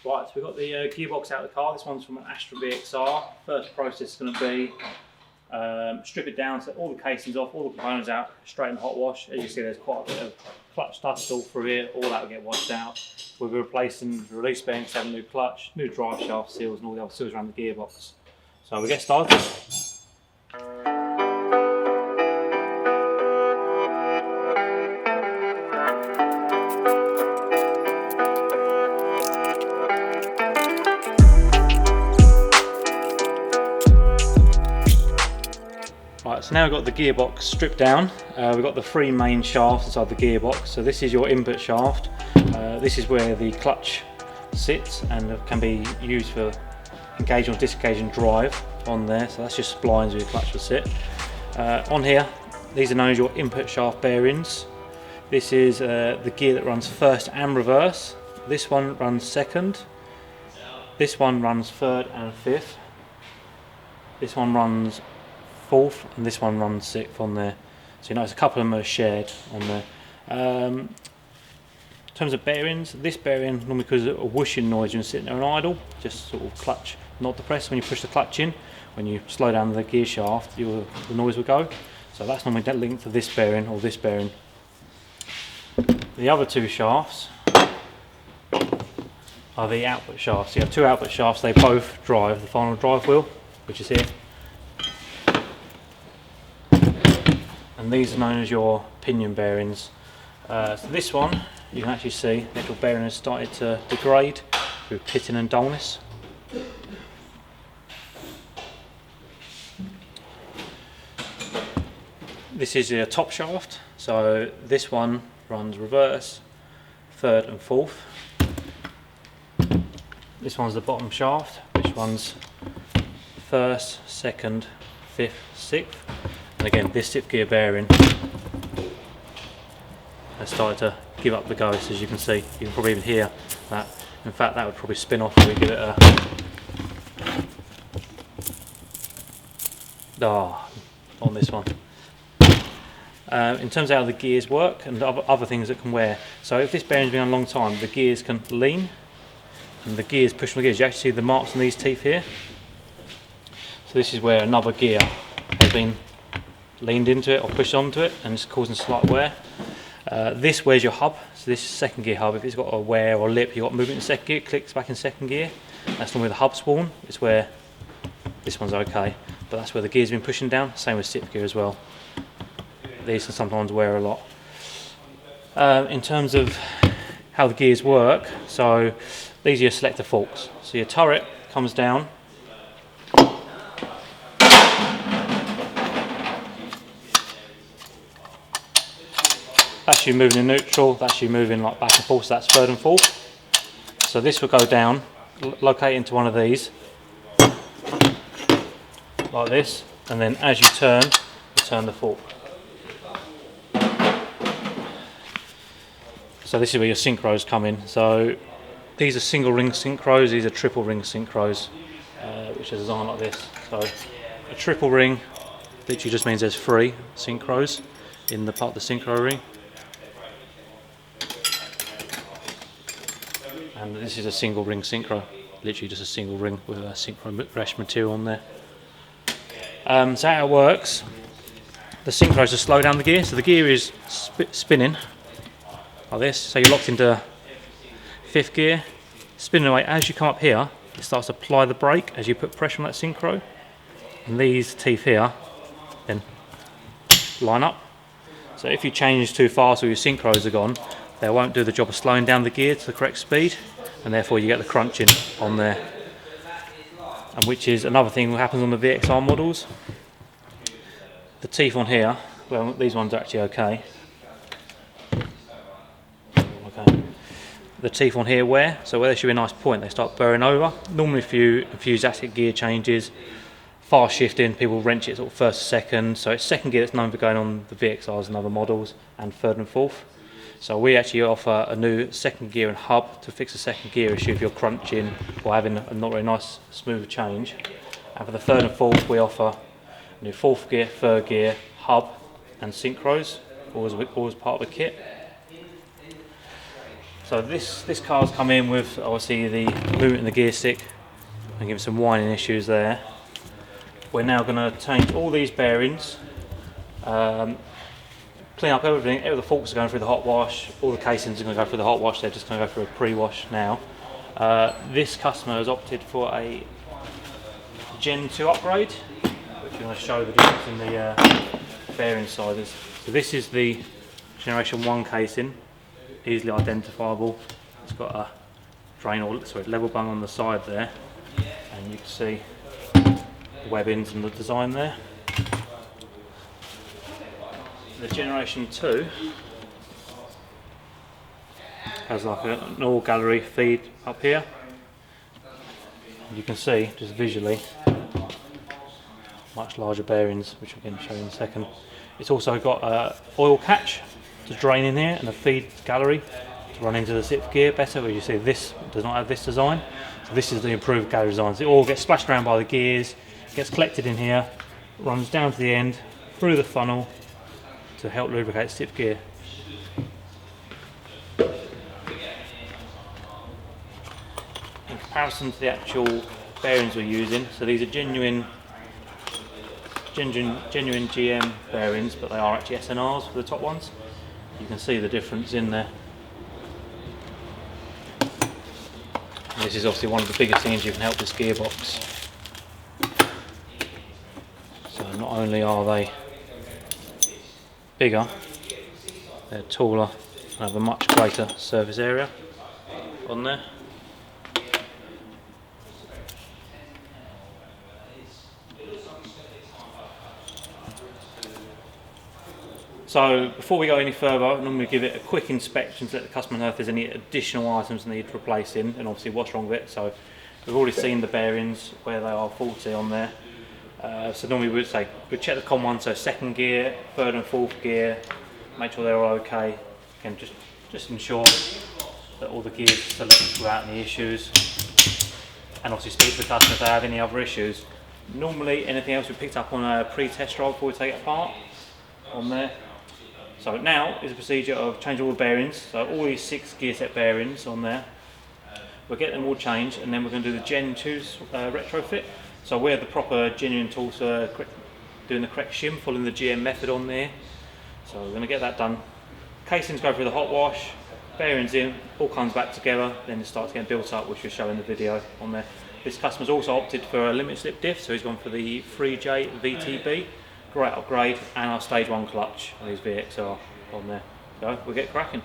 Right, so we've got the gearbox out of the car. This one's from an Astra VXR. First process is going to be strip it down, so all the casings off, all the components out, straight in hot wash. As you see, there's quite a bit of clutch dust all through here. All that will get washed out. We'll be replacing the release bearings, have a new clutch, new drive shaft seals, and all the other seals around the gearbox. So we'll get started. Right, so now we've got the gearbox stripped down. We've got the three main shafts inside the gearbox. So this is your input shaft. This is where the clutch sits and can be used for engage or disengage and drive on there. So that's just splines where your clutch will sit. On here, these are known as your input shaft bearings. This is the gear that runs first and reverse. This one runs second. This one runs third and fifth. This one runs fourth, and this one runs sixth on there. So you notice a couple of them are shared on there. In terms of bearings, this bearing normally causes a whooshing noise when you're sitting there and idle, just sort of clutch not depressed. When you push the clutch in, when you slow down the gear shaft, the noise will go. So that's normally linked to this bearing or this bearing. The other two shafts are the output shafts. You have two output shafts, they both drive the final drive wheel, which is here. And these are known as your pinion bearings. So this one, you can actually see the actual bearing has started to degrade through pitting and dullness. This is your top shaft, so this one runs reverse, third and fourth. This one's the bottom shaft, which runs first, second, fifth, sixth. And again, this tip gear bearing has started to give up the ghost, as you can see. You can probably even hear that. In fact, that would probably spin off if we give it a on this one. In terms of how the gears work and other things that can wear. So if this bearing's been on a long time, the gears can lean, and the gears push on the gears. You actually see the marks on these teeth here. So this is where another gear has been leaned into it or pushed onto it, and it's causing slight wear. This wears your hub, so this is second gear hub. If it's got a wear or lip, you've got movement in second gear, it clicks back in second gear. That's normally the hub spawn. It's where this one's okay, but that's where the gear's been pushing down. Same with stick gear as well. These can sometimes wear a lot. In terms of how the gears work, so these are your selector forks. So your turret comes down. That's you moving in neutral, that's you moving like back and forth, so that's third and fourth. So this will go down, locate into one of these, like this, and then as you turn the fork. So this is where your synchros come in. So these are single ring synchros, these are triple ring synchros, which is designed like this. So a triple ring literally just means there's 3 synchros in the part of the synchro ring. And this is a single ring synchro, literally just a single ring with a synchro mesh material on there. So how it works, the synchros to slow down the gear. So the gear is spinning like this. So you're locked into 5th gear, spinning away. As you come up here, it starts to apply the brake as you put pressure on that synchro. And these teeth here then line up. So if you change too fast or your synchros are gone, they won't do the job of slowing down the gear to the correct speed, and therefore you get the crunching on there. And which is another thing that happens on the VXR models. The teeth on here, well, these ones are actually okay. The teeth on here wear, so where there should be a nice point, they start burring over. Normally if you enthusiastic gear changes, fast shifting, people wrench it sort of first to second, so it's second gear that's known for going on the VXRs and other models, and third and fourth. So we actually offer a new second gear and hub to fix the second gear issue if you're crunching or having a not very nice smooth change. And for the third and fourth, we offer a new 4th gear, 3rd gear, hub and synchros, always part of the kit. So this car's come in with obviously the movement in the gear stick and give some winding issues there. We're now going to change all these bearings, clean up everything. All the forks are going through the hot wash, all the casings are going to go through the hot wash, they're just going to go through a pre-wash now. This customer has opted for a Gen2 upgrade, which I'm going to show the difference in the bearing sizes. So this is the Generation 1 casing, easily identifiable. It's got a drain or level bung on the side there, and you can see the webbings and the design there. The Generation 2 has like an all gallery feed up here. You can see just visually much larger bearings, which I'm going to show you in a second. It's also got an oil catch to drain in here and a feed gallery to run into the 6th gear better, where you see this does not have this design. So this is the improved gallery design. So it all gets splashed around by the gears, gets collected in here, runs down to the end, through the funnel to help lubricate 6th gear. In comparison to the actual bearings we're using, so these are genuine GM bearings, but they are actually SNRs for the top ones. You can see the difference in there. And this is obviously one of the biggest things you can help this gearbox. So not only are they bigger, they're taller and have a much greater surface area on there. So before we go any further, I normally give it a quick inspection to let the customer know if there's any additional items need replacing and obviously what's wrong with it. So we've already seen the bearings where they are faulty on there. So normally we'd say we'd check the common one, so 2nd gear, 3rd and 4th gear, make sure they're all okay. Again, just ensure that all the gears are selected without any issues, and obviously speak to the customer if they have any other issues. Normally anything else we picked up on a pre-test drive before we take it apart on there. So now is a procedure of changing all the bearings, so all these 6 gear set bearings on there. We'll get them all changed, and then we're going to do the Gen2's retrofit. So we're the proper genuine tools doing the correct shim, following the GM method on there. So we're going to get that done. Casings go through the hot wash, bearings in, all comes back together, then it starts getting built up, which we'll show in the video on there. This customer's also opted for a limited slip diff, so he's gone for the 3J VTB. Great upgrade, and our stage 1 clutch on his VXR on there. So we'll get cracking.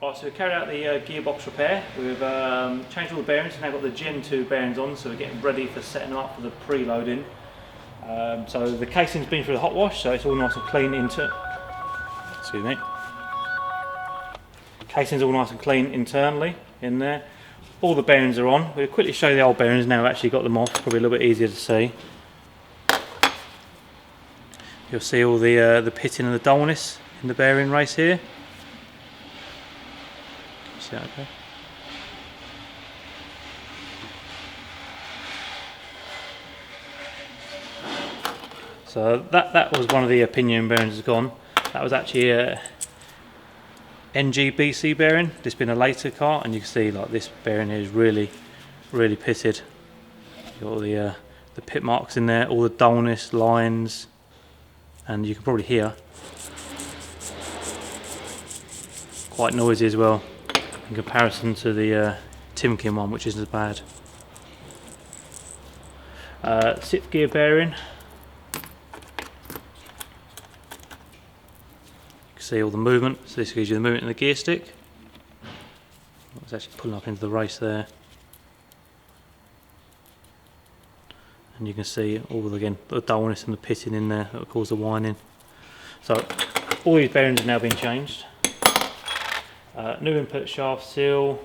Right, so we carried out the gearbox repair. We've changed all the bearings, now got the Gen2 bearings on, so we're getting ready for setting them up for the preloading. So the casing's been through the hot wash, so it's all nice and clean excuse me. Casing's all nice and clean internally in there. All the bearings are on. We'll quickly show you the old bearings now. We've actually got them off, probably a little bit easier to see. You'll see all the pitting and the dullness in the bearing race here. See that okay? So that was one of the pinion bearings has gone. That was actually a NGBC bearing. This been a later car, and you can see like this bearing here is really pitted. You've got all the pit marks in there, all the dullness lines, and you can probably hear quite noisy as well in comparison to the Timken one, which isn't as bad. 6th gear bearing. See all the movement, so this gives you the movement in the gear stick. It's actually pulling up into the race there, and you can see all again the dullness and the pitting in there that will cause the whining. So all these bearings have now been changed. New input shaft seal.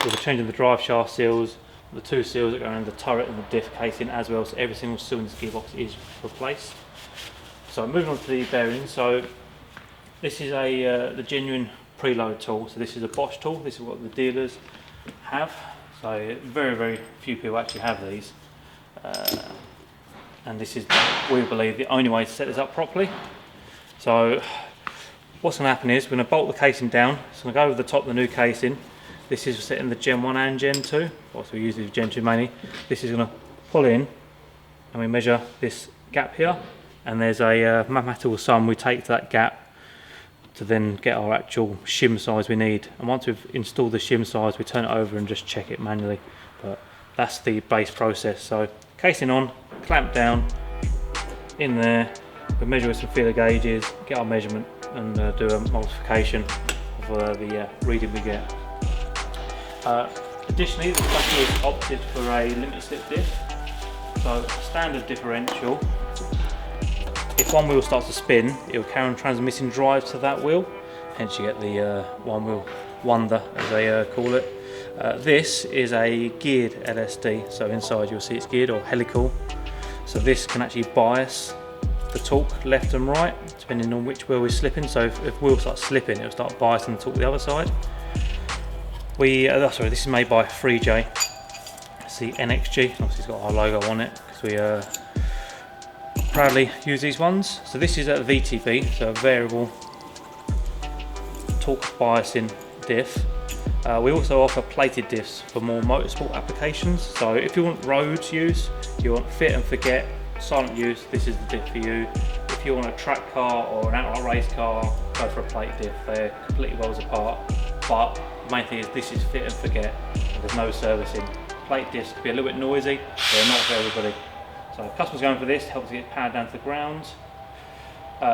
We'll be changing the drive shaft seals, the 2 seals that go around the turret and the diff casing as well. So every single seal in this gearbox is replaced. So moving on to the bearings. So this is the genuine preload tool. So this is a Bosch tool. This is what the dealers have. So very few people actually have these. And this is, we believe, the only way to set this up properly. So what's going to happen is we're going to bolt the casing down. It's going to go over the top of the new casing. This is setting the Gen 1 and Gen 2. Also we use the Gen 2 mainly. This is going to pull in, and we measure this gap here. And there's a mathematical sum we take to that gap to then get our actual shim size we need. And once we've installed the shim size, we turn it over and just check it manually. But that's the base process. So casing on, clamp down, in there, we measure with some feeler gauges, get our measurement, and do a multiplication of the reading we get. Additionally, the customer has opted for a limited slip diff. So standard differential, if one wheel starts to spin, it will carry on transmitting drive to that wheel, hence you get the one wheel wonder, as they call it. This is a geared LSD, so inside you'll see it's geared or helical. So this can actually bias the torque left and right, depending on which wheel we're slipping. So if wheel starts slipping, it'll start biasing the torque the other side. Sorry, this is made by 3J. It's the NXG, obviously it's got our logo on it, because we proudly use these ones. So this is a VTB, so a variable torque biasing diff. We also offer plated diffs for more motorsport applications. So if you want road use, you want fit and forget, silent use, this is the diff for you. If you want a track car or an outright race car, go for a plate diff. They're completely worlds apart. But the main thing is this is fit and forget. There's no servicing. Plate diffs can be a little bit noisy, but they're not for everybody. So customers going for this, helps get power down to the ground.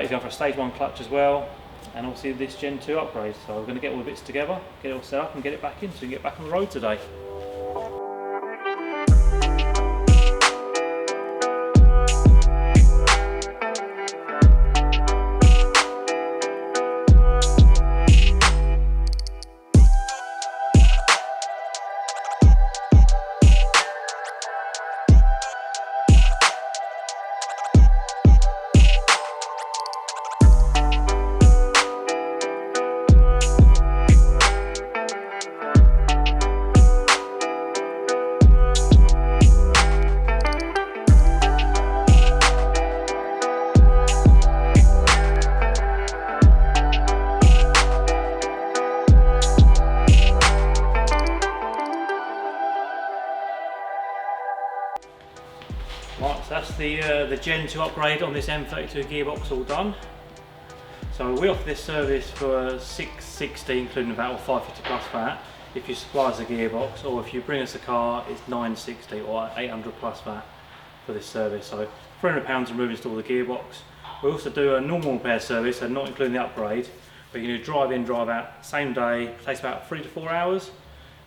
He's going for a stage 1 clutch as well, and obviously this Gen 2 upgrade. So we're going to get all the bits together, get it all set up and get it back in so we can get back on the road today. Right, so that's the Gen 2 upgrade on this M32 gearbox all done. So we offer this service for $660 including VAT or $550 plus VAT if you supply us a gearbox, or if you bring us a car it's $960 or $800 plus VAT for this service. So £300 to remove and install the gearbox. We also do a normal repair service, so not including the upgrade, but you can do drive in, drive out, same day, takes about 3 to 4 hours,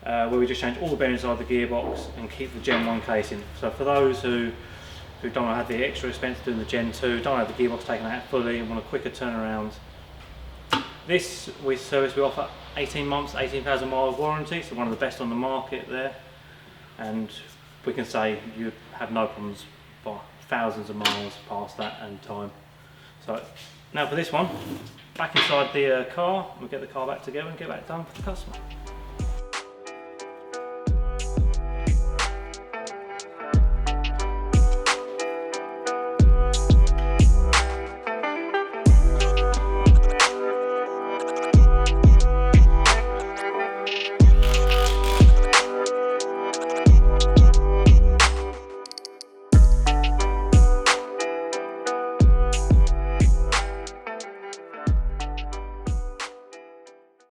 where we just change all the bearings inside the gearbox and keep the Gen 1 casing. So for those who who don't want to have the extra expense doing the Gen 2, don't have the gearbox taken out fully and want a quicker turnaround. This we offer 18 months, 18,000 miles warranty, so one of the best on the market there. And we can say you have no problems for thousands of miles past that and time. So now for this one, back inside the car, we'll get the car back together and get back done for the customer.